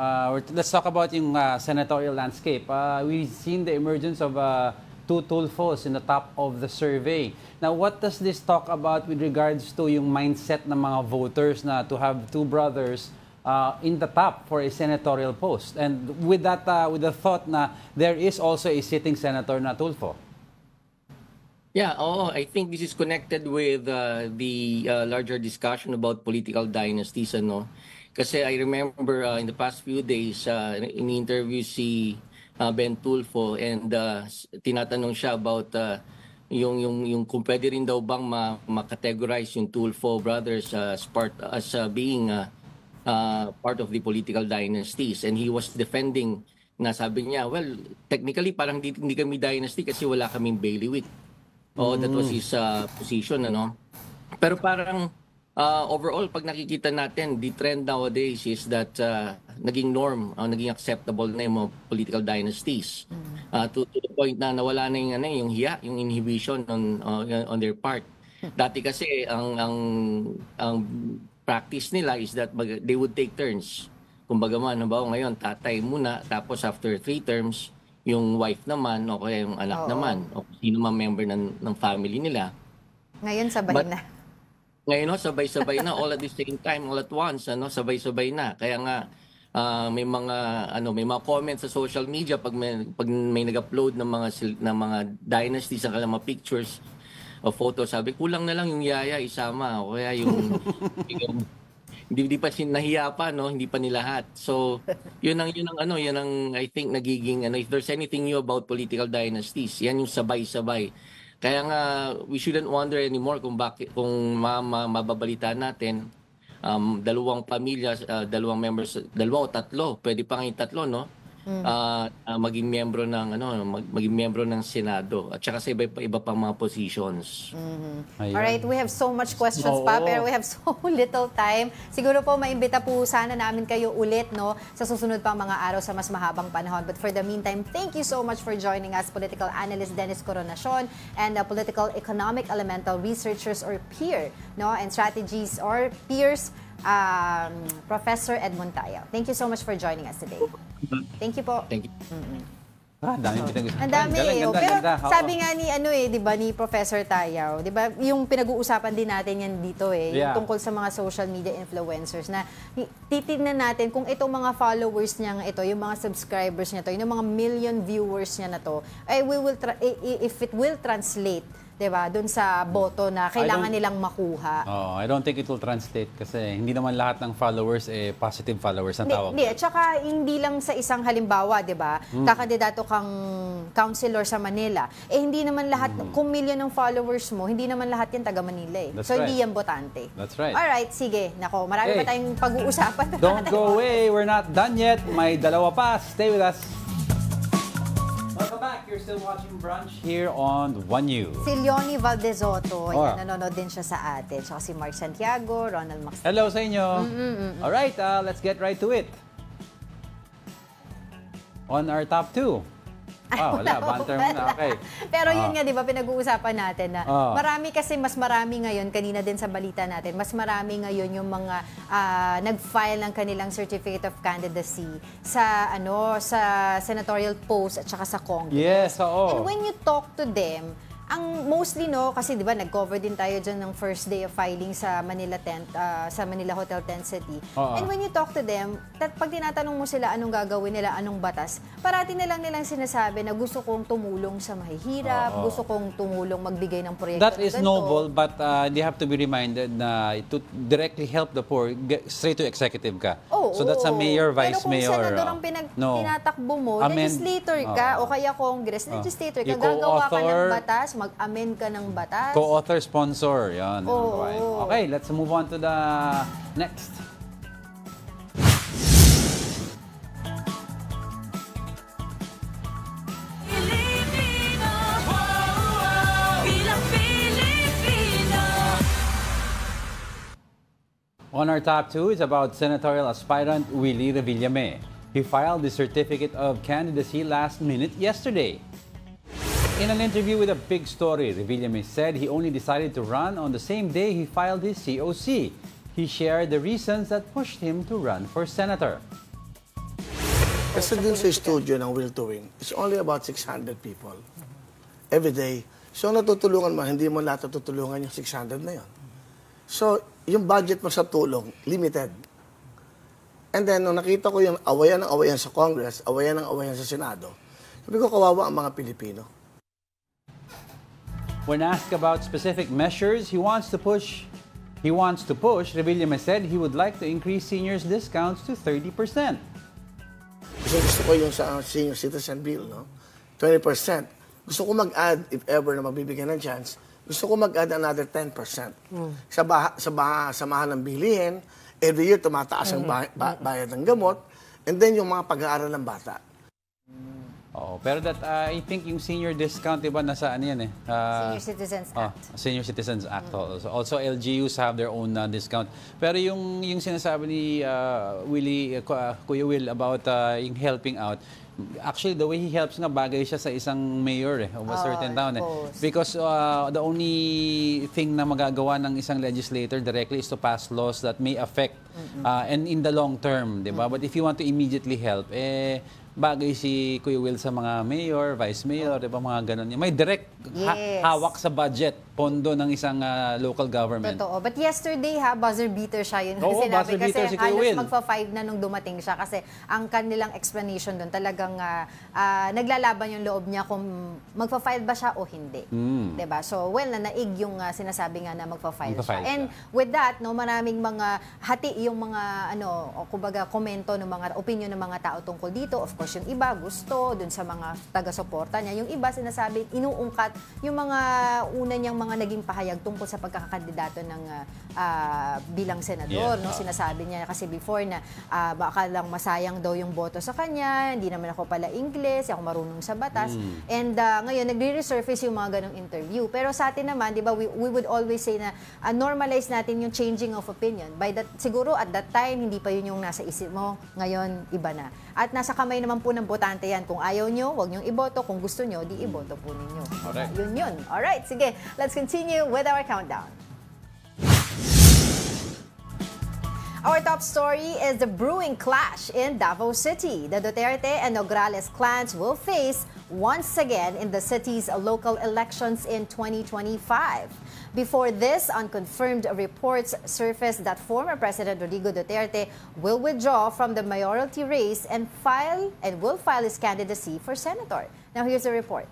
Let's talk about yung senatorial landscape. We've seen the emergence of 2 Tulfos in the top of the survey. Now, what does this talk about with regards to yung mindset ng mga voters na to have 2 brothers in the top for a senatorial post? And with that, with the thought na there is also a sitting senator na Tulfo. Yeah, I think this is connected with the larger discussion about political dynasties, ano? Kasi I remember in the past few days, in-interview si Ben Tulfo and tinatanong siya about yung kung pwede rin daw bang ma-categorize yung Tulfo brothers as being part of the political dynasties. And he was defending na sabi niya, well, technically parang hindi kami dynasty kasi wala kaming bailiwick. That was his position, ano. Pero parang overall, pag nakikita natin, the trend nowadays is that naging norm, naging acceptable na yung mga political dynasties. To the point na nawala na yung hiya, yung inhibition on their part. Dati kasi ang practice nila is that they would take turns. Kumbaga man, ngayon, tatay muna, tapos after 3 terms, yung wife naman o kaya yung anak naman o sino man member ng family nila. Ngayon sabay na. Ngayon sabay-sabay na all at the same time, all at once, sabay-sabay na. Kaya nga may mga comments sa social media pag may nag-upload ng mga dynasties sa mga pictures o photos, sabi kulang na lang yung yaya isama o kaya yung hindi pa nahiya pa, no, hindi pa nilahat. So yun ang I think nagiging if there's anything new about political dynasties, yan yung sabay-sabay. Kaya nga we shouldn't wonder anymore kung mababalita natin dalawang pamilya, dalawang members, 2 o 3, pwede pa nga yung 3, no? Maging miyembro ng Senado at saka sa iba pang mga positions. Alright, we have so much questions pa pero we have so little time. Siguro po maimbita po sana namin kayo ulit, no, sa susunod pang mga araw sa mas mahabang panahon. But for the meantime, thank you so much for joining us, political analyst Dennis Coronacion and political economic elemental researchers or peer, no, and strategies or peers, Professor Edmund Tayao. Thank you so much for joining us today. Thank you po. Thank you. Dami pinag-usapan. Ang dami. Pero ganda. sabi nga ni di ba, ni Professor Tayao, di ba, yung pinag-uusapan din natin yan dito yung tungkol sa mga social media influencers na titignan natin kung itong mga followers niya ito, yung mga subscribers niya to, yung mga million viewers niya na to, if it will translate, diba, dun sa boto na kailangan nilang makuha. I don't think it will translate kasi hindi naman lahat ng followers positive followers ang tawag. Hindi, at saka hindi lang sa isang halimbawa, diba, kakandidato kang councilor sa Manila, hindi naman lahat, kung million ng followers mo, hindi naman lahat yan taga Manila That's so right. Hindi yan botante. That's right. Alright, sige. Nako, marami pa tayong pag-uusapan. Don't go away, we're not done yet. May 2 pa. Stay with us. Welcome back. You're still watching Brunch here on One News. Si Leonie Valdezotto, nanonood din siya sa atin. Tsaka si Mark Santiago, Ronald Max. Hello sa inyo. Alright, let's get right to it. On our top 2. Wala. Banter muna. Okay. Pero yun nga, di ba, pinag-uusapan natin na marami kasi, mas marami ngayon, kanina din sa balita natin, mas marami ngayon yung mga nag-file ng kanilang Certificate of Candidacy sa senatorial post at saka sa Congress. Yes, oo. And when you talk to them, Ang mostly, no, kasi di ba nag-cover din tayo dyan ng first day of filing sa Manila sa Manila Hotel Tent City. And when you talk to them, pag tinatanong mo sila anong gagawin nila, anong batas, parati na lang nilang sinasabi na gusto kong tumulong sa mahihirap, gusto kong tumulong magbigay ng proyekto. That is noble, but they have to be reminded na to directly help the poor, straight to executive ka. So that's a mayor, vice mayor. Pero kung senador ang tinatakbo mo, legislator ka o kaya Congress, legislator ka, gagawa ka ng batas, mag-amend ka ng batas. Co-author, sponsor. Yan. Okay, let's move on to the next. On our top 2, it's about senatorial aspirant Willie Revillame. He filed the certificate of candidacy last minute yesterday. In an interview with a big story, Revillame said he only decided to run on the same day he filed his COC. He shared the reasons that pushed him to run for senator. Kasi dun sa studio ng Will to Win, it's only about 600 people every day. So natutulungan mo, hindi mo lahat natutulungan yung 600 na yun. So, yung budget mo sa tulong, limited. And then, nung nakita ko yung awayan ng awayan sa Congress, awayan ng awayan sa Senado, sabi ko, kawawa ang mga Pilipino. When asked about specific measures he wants to push, Revillame said he would like to increase seniors' discounts to 30%. Gusto ko yung sa senior citizen bill, no? 20%. Gusto ko mag-add, if ever na mabibigyan ng chance, gusto ko mag-add another 10%. Sa mahal ng bilihin, every year tumataas ang bayad ng gamot, and then yung mga pag-aaral ng bata. Pero that, I think yung senior discount, diba, nasa ano yan eh? Senior Citizens Act. Senior Citizens Act. Also, LGUs have their own discount. Pero yung sinasabi ni Kuya Will about yung helping out, actually, the way he helps nga, bagay siya sa isang mayor of a certain town. Because the only thing na magagawa ng isang legislator directly is to pass laws that may affect and in the long term, diba? But if you want to immediately help, bagay si Kuya Will sa mga mayor, vice mayor, diba, mga ganun. May direct hawak sa budget, pondo ng isang local government. Totoo. But yesterday, buzzer beater siya yun. Sinabi kasi halos magpa-5 na nung dumating siya kasi ang kanilang explanation doon talagang naglalaban yung loob niya kung magpa-file ba siya o hindi. Diba? So, naig yung sinasabi nga na magpa-file siya. And with that, no, maraming mga hati yung mga kumbaga komento ng mga opinion ng mga tao tungkol dito. Of course, yung iba gusto dun sa mga taga-suporta niya. Yung iba sinasabi, inuungkat yung mga una niyang mga naging pahayag tungkol sa pagkakakandidato ng bilang senador. No? Sinasabi niya kasi before na baka lang masayang daw yung boto sa kanya, hindi naman ako pala Ingles, ako marunong sa batas. And ngayon, nagre-resurface yung mga ganong interview. Pero sa atin naman, di ba, we would always say na normalize natin yung changing of opinion. Siguro at that time, hindi pa yun yung nasa isip mo. Ngayon, iba na. At nasa kamay naman po ng botante yan. Kung ayaw nyo, huwag nyong iboto. Kung gusto nyo, di iboto po ninyo. Yun. Alright, sige. Let's continue with our countdown. Our top story is the brewing clash in Davao City. The Duterte and Nograles clans will face once again in the city's local elections in 2025. Before this, unconfirmed reports surfaced that former President Rodrigo Duterte will withdraw from the mayoralty race and will file his candidacy for senator. Now here's the report.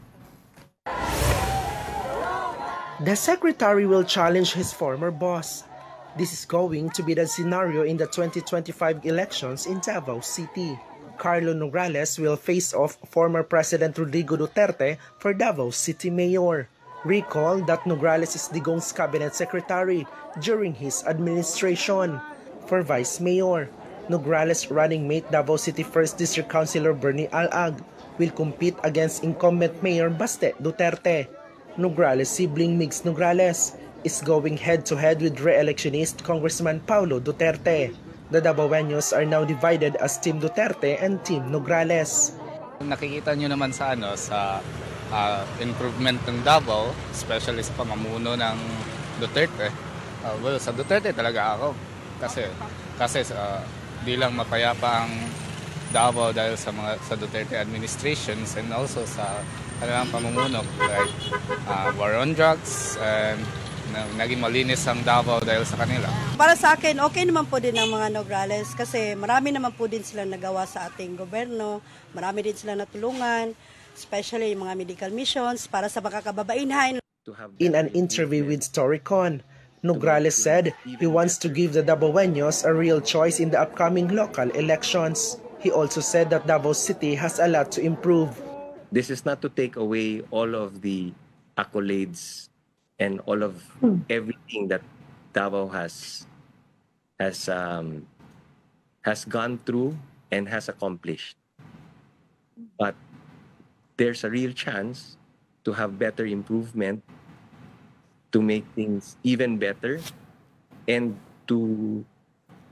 The secretary will challenge his former boss. This is going to be the scenario in the 2025 elections in Davao City. Carlo Nograles will face off former President Rodrigo Duterte for Davao City Mayor. Recall that Nograles is Digong's cabinet secretary during his administration. For Vice Mayor, Nograles running mate Davao City 1st District Councilor Bernie Alag will compete against incumbent Mayor Baste Duterte. Nograles' sibling Migs Nograles is going head-to-head with re-electionist Congressman Paulo Duterte. The Davaoenos are now divided as Team Duterte and Team Nograles. Nakikita nyo naman sa improvement ng Davao, especially sa pamumuno ng Duterte. Sa Duterte talaga ako kasi di lang mapayapa ang Davao dahil sa Duterte administrations and also sa kanilang pamumuno, like war on drugs, and naging malinis ang Davao dahil sa kanila. Para sa akin, okay naman po din ang mga Nograles kasi marami naman po din sila nagawa sa ating gobyerno, marami din sila natulungan, especially yung mga medical missions para sa mga kababainhan. In an interview with Storycon, Nograles said he wants to give the Davaoenos a real choice in the upcoming local elections. He also said that Davao City has a lot to improve. This is not to take away all of the accolades and all of everything that Davao has gone through and has accomplished. But there's a real chance to have better improvement, to make things even better, and to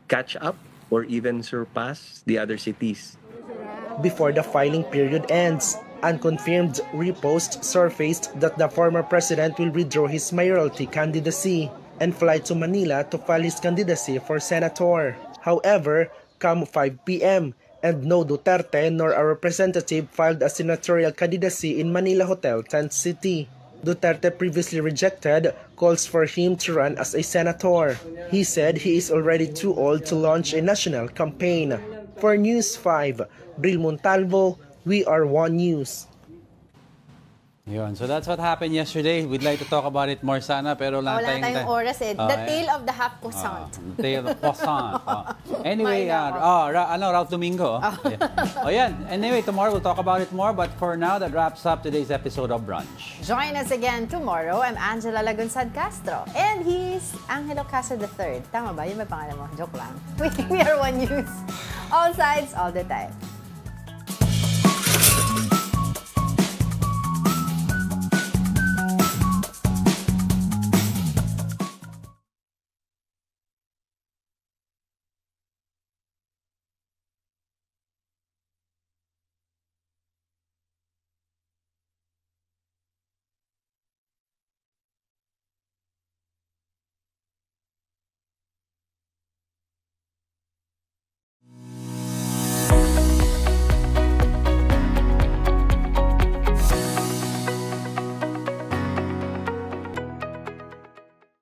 catch up or even surpass the other cities. Before the filing period ends, unconfirmed reposts surfaced that the former president will withdraw his mayoralty candidacy and fly to Manila to file his candidacy for senator. However, come 5 p.m., and no Duterte nor a representative filed a senatorial candidacy in Manila Hotel, Tent City. Duterte previously rejected calls for him to run as a senator. He said he is already too old to launch a national campaign. For News 5, Bril Montalvo, We Are One News. Yun. So that's what happened yesterday. We'd like to talk about it more sana, pero wala tayong oras eh. The tale of the half croissant. The tale of croissant. Anyway, Raut Domingo. Yan. Anyway, tomorrow we'll talk about it more, but for now, that wraps up today's episode of Brunch. Join us again tomorrow. I'm Angela Lagunsad Castro. And he's Angelo Castro III. Tama ba? Yun ba pangalan mo? Joke lang. We are One News. All sides, all the time.